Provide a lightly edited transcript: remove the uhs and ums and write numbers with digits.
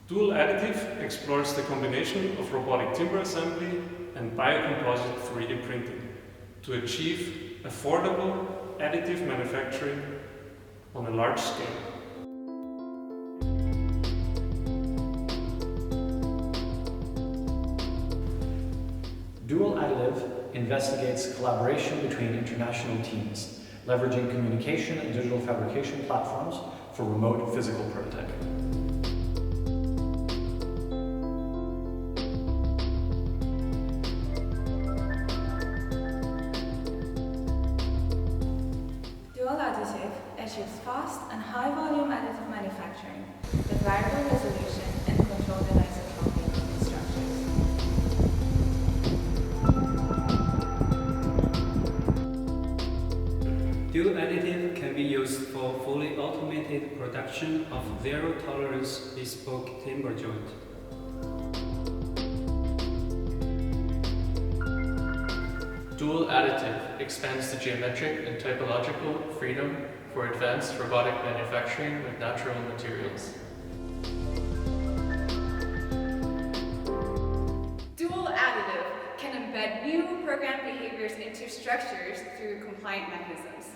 Dual additive explores the combination of robotic timber assembly and biocomposite 3D printing to achieve affordable additive manufacturing on a large scale. Dual Additive investigates collaboration between international teams, leveraging communication and digital fabrication platforms for remote physical prototyping. Dual Additive achieves fast and high-volume additive manufacturing with variable resolution and controlled anisotropy in structures. Dual additive can be used for fully automated production of zero-tolerance bespoke timber joint. Dual additive expands the geometric and typological freedom for advanced robotic manufacturing with natural materials. Dual additive can embed new program behaviors into structures through compliant mechanisms.